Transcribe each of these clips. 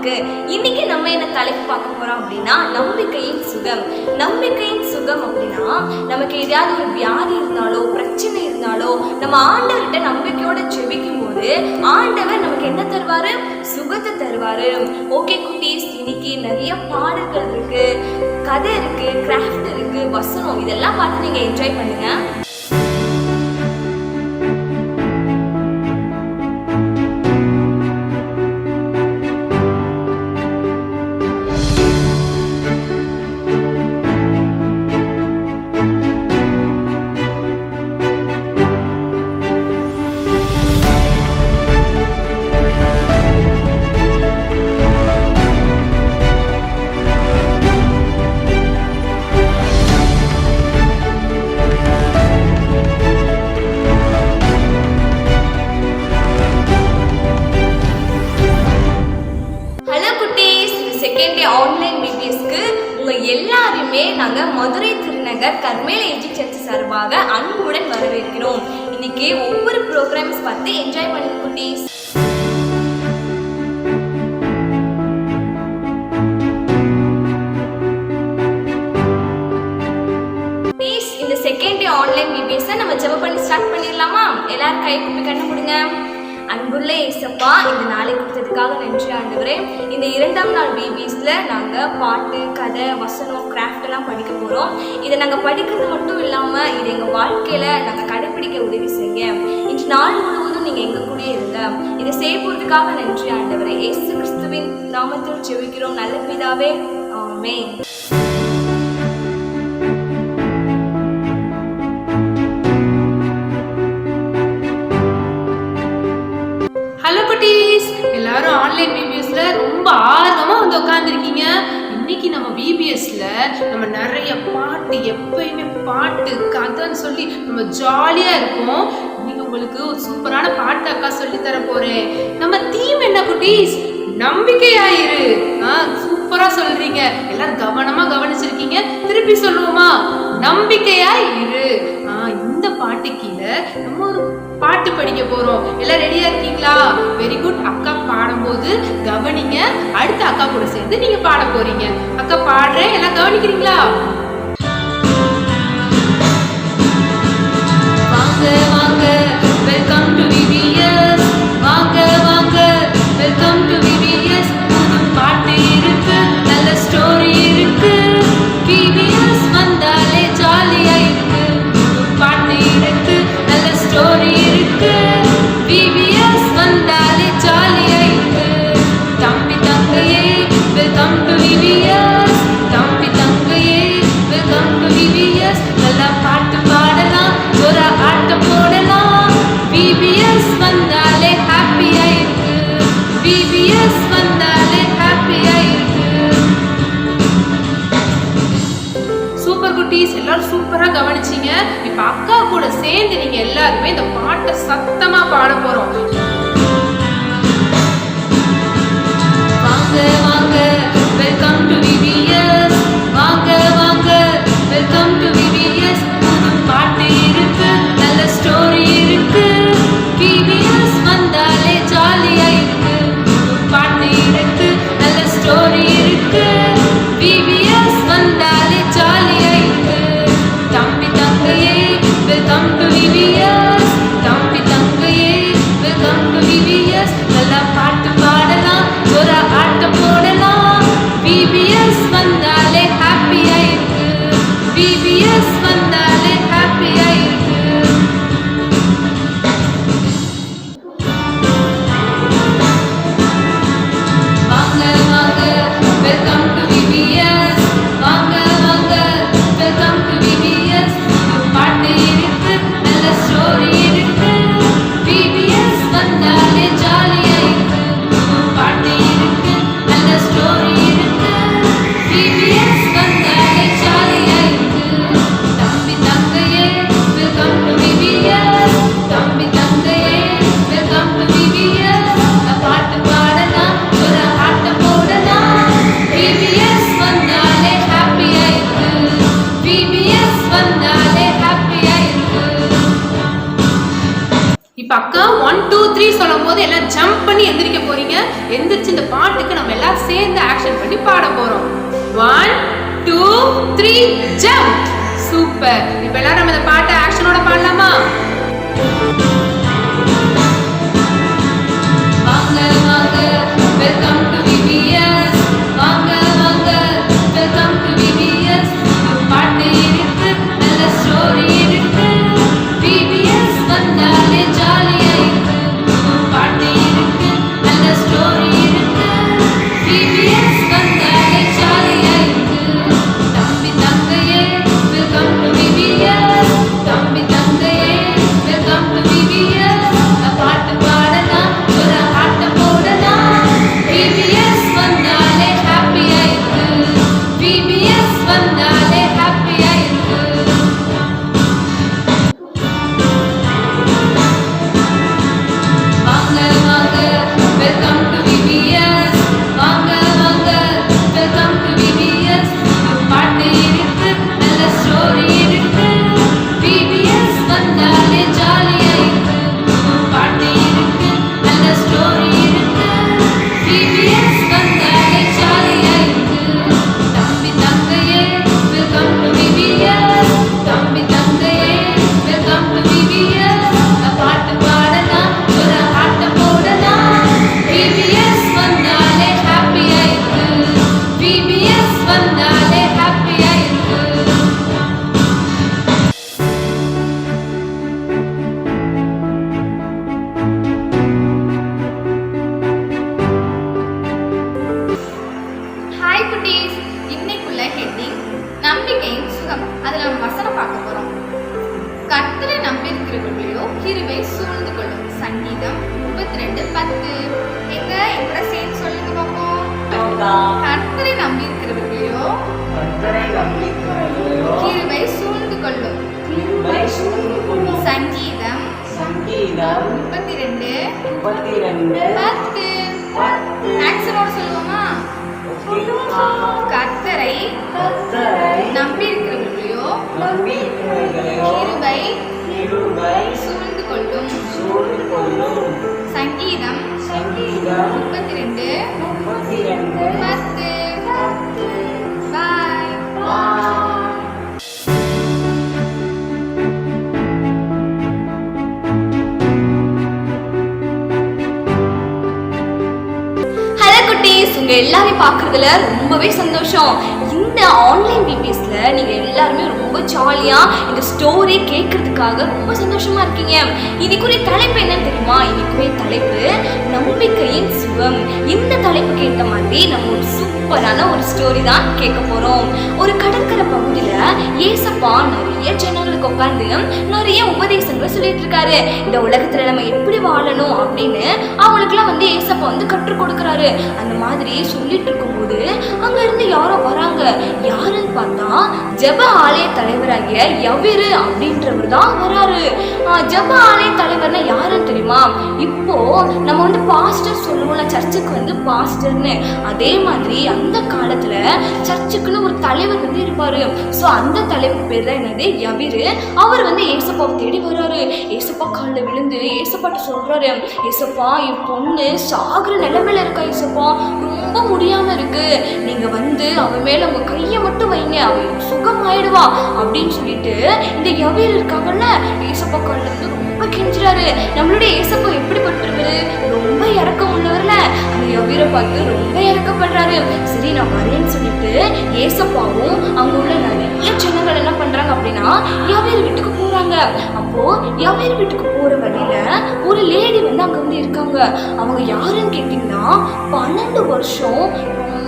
இருக்கு. இன்னைக்கு நம்ம என்ன தலைப்பு பார்க்க போறோம் அப்படின்னா நம்பிக்கையின் சுகம். நம்பிக்கையின் சுகம் அப்படின்னா நமக்கு ஏதாவது ஒரு வியாதி இருந்தாலோ பிரச்சனை இருந்தாலோ நம்ம ஆண்டவர்கிட்ட நம்பிக்கையோட ஜெபிக்கும் போது ஆண்டவர் நமக்கு என்ன தருவாரு? சுகத்தை தருவாரு. ஓகே குட்டீஸ், இன்னைக்கு நிறைய பாடல்கள் இருக்கு, கதை இருக்கு, கிராஃப்ட் இருக்கு, வசனம், இதெல்லாம் பார்த்து நீங்க என்ஜாய் பண்ணுங்க. ஆன்லைன் பிபிஎஸ்க்கு உங்க எல்லாருமே நாங்க மதுரை திருநகர் கர்மேல் ஏஜி சர்ச் சார்பாக அன்புடன் வரவேற்கிறோம். இன்னைக்கு ஒவ்வொரு ப்ரோக்ராம்ஸ் பார்த்து என்ஜாய் பண்ணுங்க குட்டீஸ். இந்த செகண்ட் டே ஆன்லைன் பிபிஎஸ் நம்ம ஜெபம் பண்ணி ஸ்டார்ட் பண்ணிடலாமா? எல்லாரும் கை குப்பி கண்ணு கொடுங்க. அன்புள்ள ஏசப்பா, இந்த நாளை கொடுத்ததுக்காக நன்றி ஆண்டவரே. இந்த 2ஆம் நாள் பிபிஎஸ்ல நாங்கள் பாட்டு, கதை, வசனம், கிராஃப்ட் எல்லாம் படிக்க போகிறோம். இதை நாங்கள் படிக்கிறது மட்டும் இல்லாமல் இதை எங்கள் வாழ்க்கையில் நாங்கள் கடைப்பிடிக்க உதவி செய்ய இன்று நாள் முழுவதும் நீங்கள் எங்கள் கூட இருங்க. இதை செய்ய போகிறதுக்காக நன்றி ஆண்டவரே. இயேசு கிறிஸ்துவின் நாமத்தில் ஜெபிக்கிறோம் நல்ல பிதாவே, ஆமென். ஹலோ குட்டீஸ், எல்லாரும் ஆன்லைன் பிபிஎஸ்ல ரொம்ப ஆர்வமா வந்து உட்காந்துருக்கீங்க. இன்னைக்கு நம்ம பிபிஎஸ்ல நம்ம நிறைய பாட்டு, எப்பயுமே பாட்டு கதைன்னு சொல்லி நம்ம ஜாலியா இருப்போம். இன்னைக்கு உங்களுக்கு ஒரு சூப்பரான பாட்டு அக்கா சொல்லி தர போறேன். நம்ம தீம் என்ன குட்டீஸ்? நம்பிக்கையாயிரு. சூப்பரா சொல்றீங்க, எல்லாரும் கவனமா கவனிச்சிருக்கீங்க. திருப்பி சொல்லுவோமா? நம்பிக்கையாயிரு. இந்த பாட்டு கீழே நம்ம ஒரு பாட்டு படிக்க போறோம். எல்லாம் ரெடியா இருக்கீங்களா? Very good. அக்கா பாடும்போது கவனிங்க. அடுத்த அக்கா கூட சேர்ந்து நீங்க பாட போறீங்க. அக்கா பாடுறேன், எல்லாம் கவனிக்கிறீங்களா? வாங்க வாங்க, வெல்கம் டு விபிஎஸ். வாங்க வாங்க, வெல்கம் டு விபிஎஸ். பாட்டு இருக்கு, நல்ல ஸ்டோரி இருக்கு. விபிஎஸ் வந்தாலே ஜாலியா இருக்கு. பாட்டு இருக்கு, நல்ல ஸ்டோரி இருக்கு. விபிஎஸ் வந்தாலே ஜாலியா இருக்கு. தம்பி தங்கையே, வெல்கம் டு விபிஎஸ். தம்பி தங்கையே, வெல்கம் டு விபிஎஸ். நல்லா பாட்டு பாடலாம், ஒரு ஆட்டம் போடலாம். விபிஎஸ் வந்தாலே ஹாப்பியா இருக்கு. விபிஎஸ் வந்தாலே ஹாப்பியா இருக்கு. சூப்பர் குட்டீஸ், எல்லாரும் சூப்பரா கவனிச்சீங்க. இப்ப அக்கா கூட சேர்ந்து நீங்க எல்லாருமே இந்த பாட்டை சத்தமா பாட போறோம். வாங்க வாங்க, வெல்கம் டு விபிஎஸ். வாங்க வாங்க, வெல்கம் டு விபிஎஸ். பாட்டு இருக்கு, நல்ல ஸ்டோரி இருக்கு. விபிஎஸ் வந்தாலே ஜாலியா இருக்கு. பாட்டு இருக்கு, நல்ல ஸ்டோரி இருக்கு. விபிஎஸ் வந்தாலே ஜாலியா இருக்கு. தம்பி தங்கையே, வெல்கம் டு விபிஎஸ். தம்பி தங்கையே, வெல்கம் டு விபிஎஸ். நல்லா பாட்டு பாடலாம், ஒரு ஆட்டம் போடலாம். விபிஎஸ் வந்தாலே ஹாப்பியா இருக்கு. விபிஎஸ் அக்கா 1 2 3 சொல்லும் போது எல்லாம் ஜம்ப் பண்ணி எந்திரிக்க போறீங்க. எந்திரிச்சு இந்த பாட்டுக்கு நம்ம எல்லாம் சேர்ந்து ஆக்ஷன் பண்ணி பாட போறோம். 1 2 3 ஜம்ப். சூப்பர். இப்போ எல்லாரும் நம்ம இந்த பாட்டை ஆக்ஷனோட பாடலாமா? வாங்க வாங்க வெல்கம் டு VBS. வாங்க வாங்க வெல்கம் டு VBS. பாட்டு இருக்கு, நல்ல ஸ்டோரி இருக்கு. VBS வந்தாலே ஜாலியா இருக்கு. பாட்டு இருக்கு, நல்ல ஸ்டோரி இருக்கு. VBS வந்தாலே ஜாலியா இருக்கு. தம்பி தங்கையே வெல்கம் டு VBS. தம்பி தங்கையே வெல்கம் டு VBS. பாட்டு பாடலாம், ஒரு ஆட்டம் போடலாம். VBS வந்தாலே ஹாப்பியா இருக்கு. VBS வந்தாலே ஹாப்பியா இருக்கு. வாங்க வாங்க வெல்கம் டு VBS. வாங்க வாங்க வெல்கம் டு VBS. பாட்டு இருக்கு, நல்ல ஸ்டோரி இருக்கு. VBS வந்தாலே ஜாலியா இருக்கு. பாட்டு இருக்கு, நல்ல ஸ்டோரி இருக்கு. VBS வந்தாலே ஜாலியா இருக்கு. தம்பி தங்கையே வெல்கம் டு VBS. தம்பி தங்கையே வெல்கம் டு VBS. பாட்டு பாடலாம், ஒரு ஆட்டம் போடலாம். VBS வந்தாலே ஹாப்பியா இருக்கு. VBS வந்தாலே ஹாப்பியா இருக்கு. ஹாய் குட்டீஸ், இன்னைக்குள்ள ஹெட்டிங் நம்பிக்கையின் சுகம். அதுல நம்ம வசனம் பார்க்க போறோம். கர்த்தரை நம்பியிருக்கிறவர்களையோ கிருபை சூழ்ந்து கொள்ளும். சங்கீதம் 32:10. எங்க கூட சேர்த்து சொல்லுங்க பார்ப்போம். கர்த்தரை நம்பியிருக்கிறவர்களையோ கிருபை சூழ்ந்து கொள்ளும். சங்கீதம் 32:10. ஆக்சனோட சொல்லுவோமா? கர்த்தரை நம்பியிருக்கிறவர்களையோ கிருபை சூழ்ந்து கொள்ளும். சங்கீதம் 32:10. பாய். ஹலோ குட்டீஸ், உங்க எல்லாரையும் பார்க்கறதுல ரொம்பவே சந்தோஷம். இந்த ஆன்லைன் VBSல நீங்க எல்லாருமே ரொம்ப ஜாலியா இந்த ஸ்டோரி கேட்கறதுக்காக ரொம்ப சந்தோஷமா இருக்கீங்க. இன்னைக்குரிய தலைப்பு என்னன்னு தெரியுமா? இன்னைக்குரிய தலைப்பு நம்பிக்கையின் சுகம். இந்த தலைப்புக்கு ஏற்ற மாதிரி நம்ம ஒரு சூப்பரான ஒரு ஸ்டோரி தான் கேட்க போறோம். ஒரு கடற்கரை பகுதியில ஏசப்பா நிறைய ஜனங்களுக்கு உட்கார்ந்து நிறைய உபதேசங்கள் சொல்லிட்டு இருக்காரு. இந்த உலகத்துல நம்ம எப்படி வாழணும் அப்படின்னு அவங்களுக்குலாம் ஏசப்பா கற்றுக் கொடுக்கறாரு. அந்த மாதிரி சொல்லிட்டு இருக்கும்போது அங்க இருந்து யாரோ வராங்க. யாருன்னு பார்த்தா ஜெப ஆலய தலைவராகிய யவீரு அப்படின்றவர் தான் வராரு. ஜெப ஆலய தலைவர்னா யாருன்னு தெரியுமா? இப்போ நம்ம பாஸ்டர் சொல்லுவோம்ல, சர்ச்சுக்கு பாஸ்டர்னு. அதே மாதிரி அந்த காலத்துல சர்ச்சுக்குன்னு ஒரு தலைவர் இருப்பாரு. ஸோ அந்த தலைவர் பேர் தான் என்னது? யவீரு. அவர் ஏசப்பாவை தேடி வர்றாரு. ஏசப்பா காலில் விழுந்து ஏசப்பாட்ட சொல்றாரு, ஏசப்பா என் பொண்ணு சாகுற நிலைமையில இருக்கா ஏசப்பா, ரொம்ப முடியாம இருக்கு, நீங்க அவன் மேல உங்க கையை மட்டும் வைங்க, அவன் சுகமாயிடுவா அப்படின்னு சொல்லிட்டு இந்த யவீரு இருக்காங்கல்ல, ஏசப்பா காலில் ரொம்ப கெஞ்சுறாரு. நம்மளுடைய ஏசப்பா எப்படிப்பட்டவரு? ரொம்ப இறக்கம் உள்ளவர்ல. அந்த யவீரை பார்த்து ரொம்ப இறக்கப்படுறாரு. சரி நான் வரேன்னு சொல்லிட்டு ஏசப்பாவும் அவங்க உள்ள நிறைய ஜனங்கள் என்ன பண்றாங்க அப்படின்னா யவீர் வீட்டுக்கு போறாங்க. அப்போ யவீர் வீட்டுக்கு போற வழியில ஒரு லேடி அங்க இருக்காங்க. அவங்க யாருன்னு கேட்டீங்கன்னா 12 வருஷம்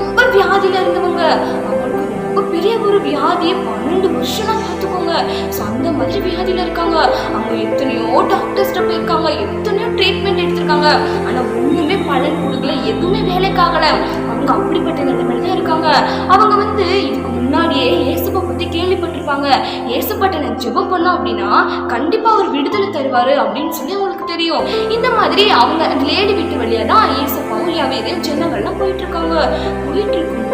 ரொம்ப வியாதியில இருந்தவங்க. அவங்களுக்கு ரொம்ப பெரிய ஒரு வியாதியை 12 வருஷம் பார்த்துக்கோங்க. ஸோ அந்த மாதிரி வியாதியில இருக்காங்க. அவங்க எத்தனையோ டாக்டர்ஸ்ட போயிருக்காங்க, எத்தனையோ ட்ரீட்மெண்ட் எடுத்திருக்காங்க. ஆனா ஒண்ணுமே பலன் கொடுக்கல, எதுவுமே வேலைக்காகல. அவங்க அப்படிப்பட்ட நிலைமையில தான் இருக்காங்க. அவங்க இதுக்கு முன்னாடியே ஏசப்பா பத்தி கேள்விப்பட்டிருப்பாங்க. ஏசப்பாட்ட நான் ஜெபம் பண்ணோம் அப்படின்னா கண்டிப்பா அவர் விடுதலை தருவாரு அப்படின்னு சொல்லி அவங்களுக்கு தெரியும். இந்த மாதிரி அவங்க லேடி வீட்டு வழியா தான் ஏசப்பாவும் யவீரு ஜனங்கள்லாம் போயிட்டு இருக்காங்க. போயிட்டு இருக்கும்போது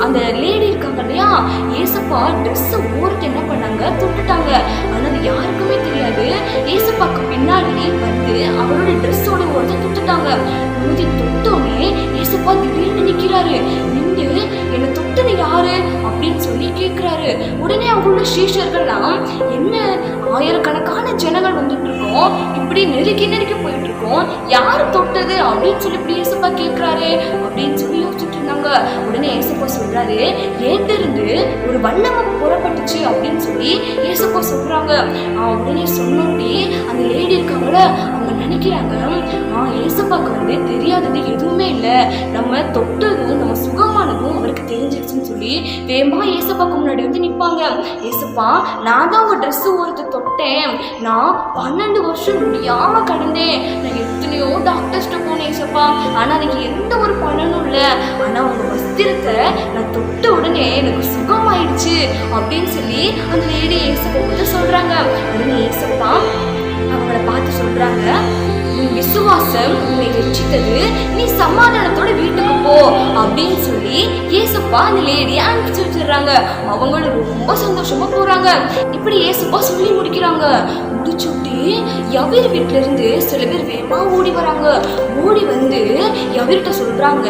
அந்த லேடி இருக்காங்க இல்லையா, ஏசப்பா ட்ரெஸ் ஓரத்தை என்ன பண்ணாங்க, தொட்டுட்டாங்க. ஆனா அது யாருக்குமே தெரியாது. ஏசப்பாக்கு பின்னாடி நிக்கிறாரு. நின்று என்னை தொட்டது யாரு அப்படின்னு சொல்லி கேட்கிறாரு. உடனே அவங்களோட சீஷர்கள்லாம், என்ன ஆயிரக்கணக்கான ஜனங்கள் வந்துட்டு இருக்கோம், இப்படி நெருக்கி நெருக்கி போயிட்டு இருக்கோம், யாரு தொட்டது அப்படின்னு சொல்லி இப்படி ஏசப்பா கேட்கிறாரு அப்படின்னு சொல்லி யோசிச்சுட்டு இருந்தாங்க. உடனே ஏசப்பா சொல்றாரு, ஏன்ட்டு இருந்து ஒரு வண்ணம் புறப்பட்டுச்சு அப்படின்னு சொல்லி ஏசப்பா சொல்றாங்க. உடனே சொன்னோடனே அந்த லேடி இருக்காங்கள, அவங்க நினைக்கிறாங்க, ஏசப்பாக்கு வந்து தெரியாதது எதுவுமே இல்லை, நம்ம தொட்டதும் நம்ம சுகமானதும் அவருக்கு தெரிஞ்சிருச்சுன்னு சொல்லி வேகமா ஏசப்பாக்கு முன்னாடி வந்து நிற்பாங்க. ஏசப்பா, நான் தான் உங்க ட்ரெஸ் ஒருத்த தொட்டேன், நான் 12 வருஷம் முடியாம கடந்தேன், நான் எத்தனையோ டாக்டர்ஸ்ட்ட போனேன் ஏசப்பா, ஆனா அதுக்கு எந்த ஒரு பலனும் இல்லை, ஆனா உங்க வஸ்திரத்தை நான் தொட்ட உடனே எனக்கு சுகமாயிடுச்சு அப்படின்னு சொல்லி அந்த லேடி ஏசப்பா வந்து சொல்றாங்க. உடனே ஏசப்பா அவங்கள பார்த்து சொல்றாங்க, உன் விசுவாசம் உன்னை ரட்சித்தது, நீ சமாதானத்தோட வீட்டுக்கு போ அப்படின்னு சொல்லி ஏசப்பா அந்த லேடியை அனுப்பிச்சு வச்சிடுறாங்க. அவங்களும் ரொம்ப சந்தோஷமா போறாங்க. இப்படி ஏசப்பா சொல்லி முடிக்கிறாங்க. முடிச்சுட்டு யவீர் வீட்டுல இருந்து சில பேர் வேகமா ஓடி வராங்க. ஓடி வந்து யவீர்கிட்ட சொல்றாங்க,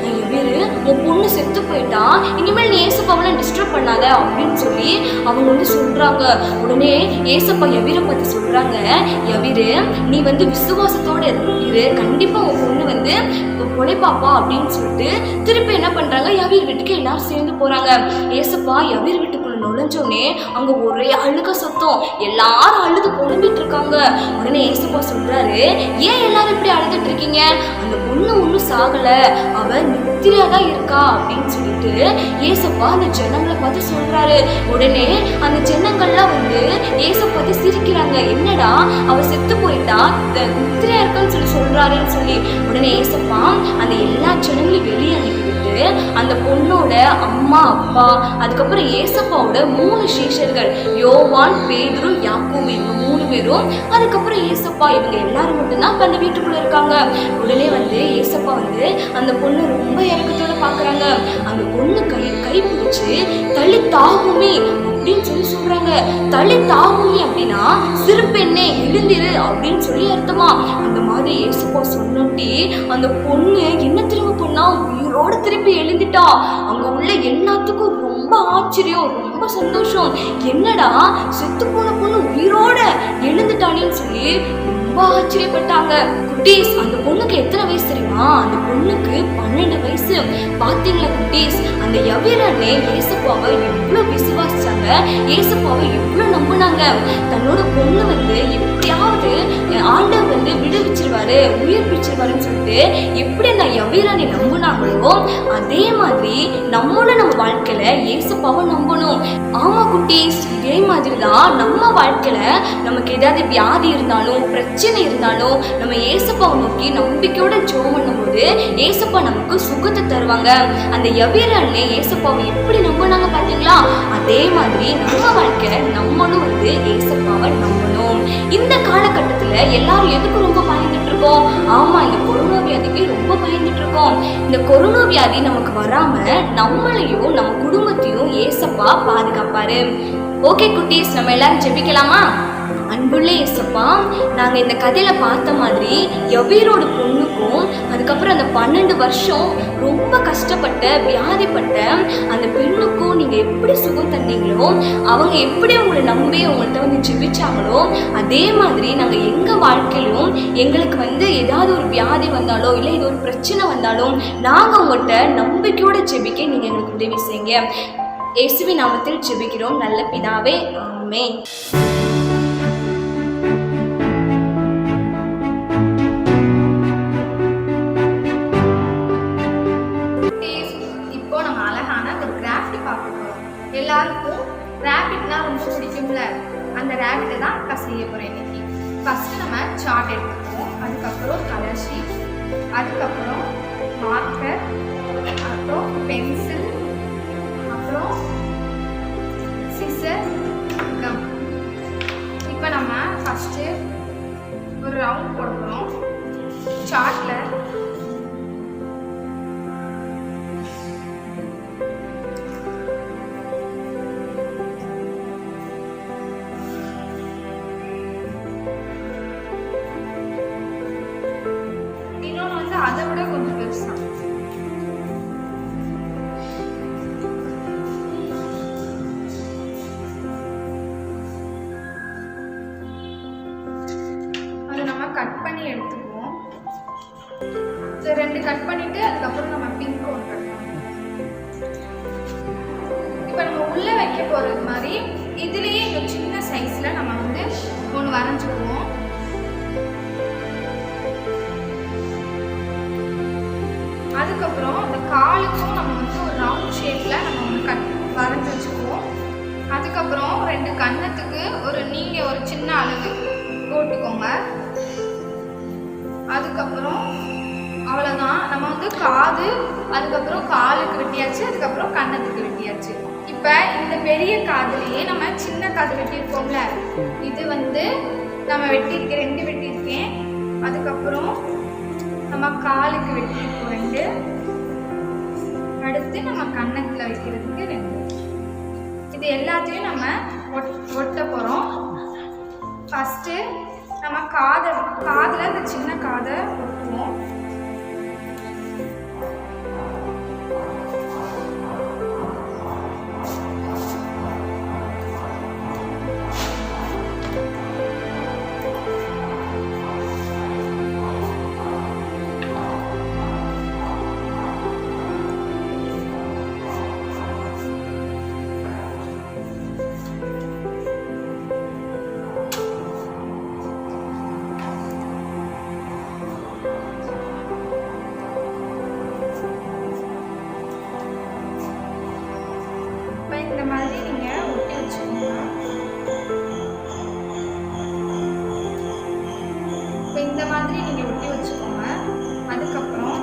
யவீர், உன் பொண்ணு செத்து போயிட்டா, இனிமேல் நீ ஏசப்பாவெல்லாம் டிஸ்டர்ப் பண்ணாத அப்படின்னு சொல்லி அவங்க வந்து சொல்றாங்க. உடனே ஏசப்பா யவீரை பார்த்து சொல்றாங்க, யவீர், நீ வந்து விசுவாசத்தோட இரு, கண்டிப்பா உன் பொண்ணு வந்து பொழைப்பாப்பா அப்படின்னு சொல்லிட்டு திருப்பி என்ன பண்றாங்க, யவீர் வீட்டுக்கு எல்லாரும் சேர்ந்து போறாங்க. ஏசப்பா யவீர் வீட்டுக்குள்ள நுழைஞ்சோடனே அங்க ஒரே அழுக சத்தம், எல்லாரும் அழுது புலம்பிட்டு இருக்காங்க. உடனே ஏசப்பா சொல்றாரு, ஏன் எல்லாரும் இப்படி அழுதுட்டு இருக்கீங்க, அந்த பொண்ணு ஒன்னும் சாகல, அவ நித்திரையா தான் இருக்கா அப்படின்னு சொல்லிட்டு ஏசப்பா அந்த ஜனங்களை பார்த்து சொல்றாரு. உடனே அந்த ஜனங்கள்லாம் வந்து ஏசப்பா பார்த்து சிரிக்கிறாங்க, என்னடா அவ செத்து போயிட்டா, நித்திரையா இருக்கான்னு சொல்லி சொல்றாருன்னு சொல்லி. உடனே ஏசப்பா அந்த எல்லா ஜனங்களையும் வெளியே அனுப்பிவிட்டு அந்த பொண்ணோட அம்மா அப்பா அதுக்கப்புறம் ஏசப்பாவோட 3 சீஷர்கள், யோவான், பேதுரு, யாக்கோபு, இவங்க 3 பேரும், அதுக்கப்புறம் ஏசப்பா, இவங்க எல்லாரும் மட்டும்தான் அந்த வீட்டுக்குள்ள இருக்காங்க. உடனே வந்து ஏசப்பா வந்து அந்த பொண்ணு ரொம்ப இறக்கத்தோட பாக்குறாங்க. அந்த பொண்ணு கை பிடிச்சு தள்ளி தாகுமே அப்படின்னு சொல்லி சொல்றாங்க. தள்ளி தாகுமே அப்படின்னா சிறு பெண்ணே எழுந்திரு அப்படின்னு சொல்லி அர்த்தமா. அந்த மாதிரி ஏசப்பா சொன்னோட்டி அந்த பொண்ணு என்ன திரும்ப பொண்ணா உயிரோட திருப்பி எழுந்துட்டா. அங்க உள்ள எல்லாத்துக்கும் ரொம்ப ஆச்சரியம், ரொம்ப சந்தோஷம். என்னடா செத்து போன பொண்ணு உயிரோட எழுந்துட்டானேன்னு சொல்லி ரொம்ப ஆச்சரியப்பட்டாங்க. குட்டீஸ், அந்த பொண்ணுக்கு எத்தனை வயசு தெரியுமா? அந்த பொண்ணுக்கு 12 வயசு. பாத்தீங்களா குட்டீஸ், அந்த யவீரனே ஏசப்பாவை எவ்வளவு விசுவாசிச்சாங்க, ஏசப்பாவை எவ்வளவு நம்பினாங்க. தன்னோட பொண்ணு வந்து எப்படியாவது ஆண்டவர் வந்து விடுவிச்சிருவாரு, உயிர்ப்பிச்சிருவாருன்னு சொல்லிட்டு எப்படி அந்த யவீரனை நம்பினாங்களோ அதே மாதிரி நம்மளும் நம்ம வாழ்க்கையில ஏசப்பாவை நம்பணும். ஆமா குட்டீஸ், இதே மாதிரிதான் நம்ம வாழ்க்கையில நமக்கு ஏதாவது வியாதி இருந்தாலும் பிரச்சனை இருந்தாலும் நம்ம ஏசப்பாவை நோக்கி நம்பிக்கையோட ஜெபம் பண்ணும்போது ஏசப்பா நமக்கு சுகத்தை தருவாங்க. அந்த யவீரனே ஏசப்பாவை எப்படி நம்பினாங்க பாத்தீங்களா? அதே மாதிரி நம்ம வாழ்க்கையில நம்மளும் வந்து ஏசப்பாவை நம்பணும். இந்த காலகட்டத்துல எல்லாரும் எதுக்கு ரொம்ப பயந்துட்டு இருக்கோம்? ஆமா, இந்த கொரோனா வியாதிக்கு ரொம்ப பயந்துட்டு இருக்கோம். இந்த கொரோனா வியாதி நமக்கு வராம நம்மளையும் நம்ம குடும்பத்தையும் ஏசப்பா பாதுகாப்பாரு. ஓகே குட்டீஸ், நம்ம எல்லாரும் ஜெபிக்கலாமா? அன்புள்ள ஏசப்பா, நாங்கள் இந்த கதையில் பார்த்த மாதிரி யவீரோட பொண்ணுக்கும் அதுக்கப்புறம் அந்த 12 வருஷம் ரொம்ப கஷ்டப்பட்ட வியாதிப்பட்ட அந்த பெண்ணுக்கும் நீங்கள் எப்படி சுகம் தந்தீங்களோ, அவங்க எப்படி உங்களை நம்பி உங்கள்கிட்ட வந்து ஜெபிச்சாங்களோ அதே மாதிரி நாங்கள் எங்கள் வாழ்க்கையிலும் எங்களுக்கு வந்து ஏதாவது ஒரு வியாதி வந்தாலோ இல்லை இது ஒரு பிரச்சனை வந்தாலும் நாங்கள் உங்கள்கிட்ட நம்பிக்கையோட ஜெபிக்க நீங்கள் எங்களுக்கு உதவி செய்யுங்க. இயேசுவின் நாமத்தில் ஜெபிக்கிறோம் நல்ல பிதாவே, ஆமென். எல்லாருக்கும் ரேபிட்னா ரொம்ப பிடிக்கும்ல, அந்த ரேபிட்டை தான் நான் செய்ய போகிறேன் இன்னைக்கு. ஃபஸ்ட்டு நம்ம சார்ட் எடுத்துக்குவோம், அதுக்கப்புறம் கலர் ஷீட், அதுக்கப்புறம் மார்க்கர், அப்புறம் பென்சில், அப்புறம் சிசர், கம். இப்போ நம்ம ஃபஸ்ட்டு ஒரு ரவுண்ட் போடுறோம் சார்ட்டில். அதை விட கொஞ்சம் பெருசா பண்ணி எடுத்துக்குவோம். இது 2 கட் பண்ணிட்டு அதுக்கப்புறம் நம்ம பிங்க் ஒன்று கட் பண்ணுவோம். இப்போ நம்ம உள்ள வைக்க போறது மாதிரி இதுலயே இந்த சின்ன சைஸ்ல நம்ம வந்து ஒன்று வரைஞ்சுக்குவோம். அதுக்கப்புறம் அந்த காலுக்கும் நம்ம வந்து ஒரு ரவுண்ட் ஷேப்ல நம்ம ஒன்று வரைஞ்சி வச்சுக்குவோம். அதுக்கப்புறம் 2 கன்னத்துக்கு நீங்க ஒரு சின்ன அளவு போட்டுக்கோங்க. அதுக்கப்புறம் அவ்வளோதான். நம்ம வந்து காது, அதுக்கப்புறம் காலுக்கு வெட்டியாச்சு, அதுக்கப்புறம் கன்னத்துக்கு வெட்டியாச்சு. இப்போ இந்த பெரிய காதுலேயே நம்ம சின்ன காது வெட்டியிருக்கோம்ல, இது வந்து நம்ம வெட்டியிருக்கேன், 2 வெட்டியிருக்கேன். அதுக்கப்புறம் நம்ம காலுக்கு வெட்டியிருக்கோம் 2. அடுத்து நம்ம கன்னத்தில் வைக்கிறதுக்கு 2. இது எல்லாத்தையும் நம்ம ஒட்ட போகிறோம். ஃபஸ்ட்டு நம்ம காதில் இந்த சின்ன காதை ஒட்டுவோம். இந்த மாதிரி நீங்கள் ஒட்டி வச்சுக்கோங்க. இப்போ இந்த மாதிரி நீங்கள் ஒட்டி வச்சுக்கோங்க. அதுக்கப்புறம்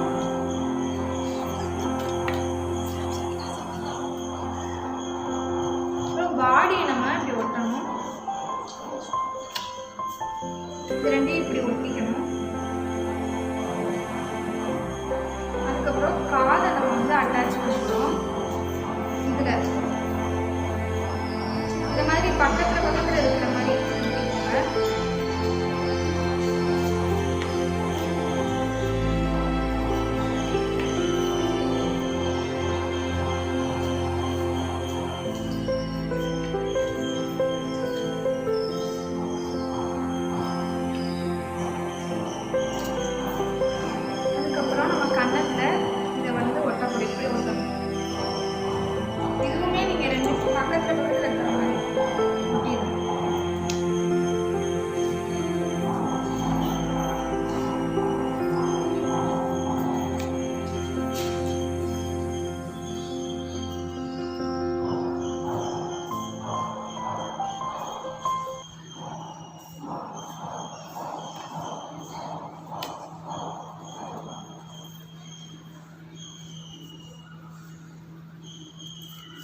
பாடியை நம்ம இப்படி ஒட்டணும். இது 2 இப்படி ஒட்டிக்கணும். அதுக்கப்புறம் காதை நம்ம வந்து அட்டாச் பண்ணுறோம். இதில் இந்த மாதிரி பக்கத்தில் இருக்கிற மாதிரி ஒட்டிக்கோங்க. அதுக்கப்புறம் நம்ம கன்னத்தில் இதை வந்து ஒட்டப்படி இப்படி ஒட்டணும். இதுவுமே நீங்கள் 2 பக்கத்தில் இருக்கிற மாதிரி ஒட்டிடணும்.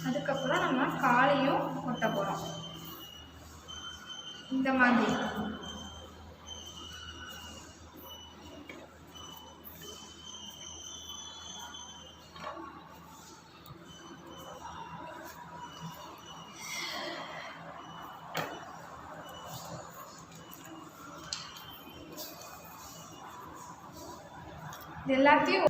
அதுக்கப்புறம் நம்ம காலையும் ஒட்ட போகிறோம் இந்த மாதிரி. இது எல்லாத்தையும்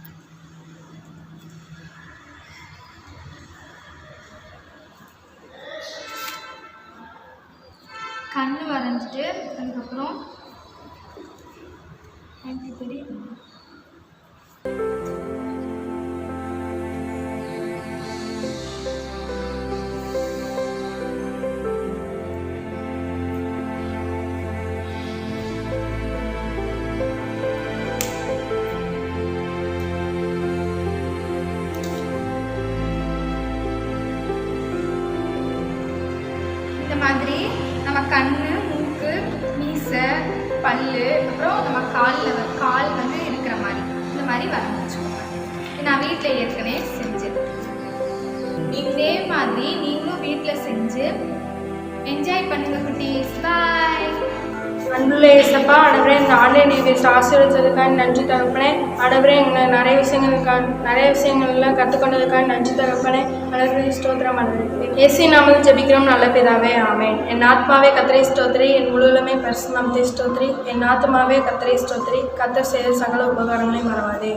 கண்ணு வரைஞ்சிட்டு அதுக்கப்புறம் இப்படி இந்த மாதிரி நம்ம கண்ணு, மூக்கு, மீசை, பல்லு, அப்புறம் நம்ம கால் வந்து இருக்கிற மாதிரி இந்த மாதிரி வரைஞ்சி வச்சுக்கோங்க. நான் வீட்டில் ஏற்கனவே செஞ்சேன். இதே மாதிரி நீங்களும் வீட்டில் செஞ்சு என்ஜாய் பண்ணுங்க குட்டீஸ். பாய். அன்புள்ள இயேசப்பா, ஆண்டவரே இந்த ஆன்லைன் வீடியோஸ் ஆசீர்வதிச்சதுக்காக நன்றி தகப்பனே. ஆண்டவரே எங்களை நிறைய விஷயங்கள்லாம் கற்றுக்கொண்டதுக்காக நன்றி தகப்பனே. ஆண்டவரே ஸ்தோத்திரம். ஆண்டவரே இயேசு நாமத்தில் ஜெபிக்கிறோம் நல்ல பிதாவே, ஆமென். என் ஆத்மாவே கர்த்தரை ஸ்தோத்திரி, என் முழுவதுமே பரிசுத்த நாமத்தை ஸ்தோத்திரி. என் ஆத்மாவே கர்த்தரை ஸ்தோத்திரி, கர்த்தர் செய்த சகல உபகாரங்களையும் மறவாதே.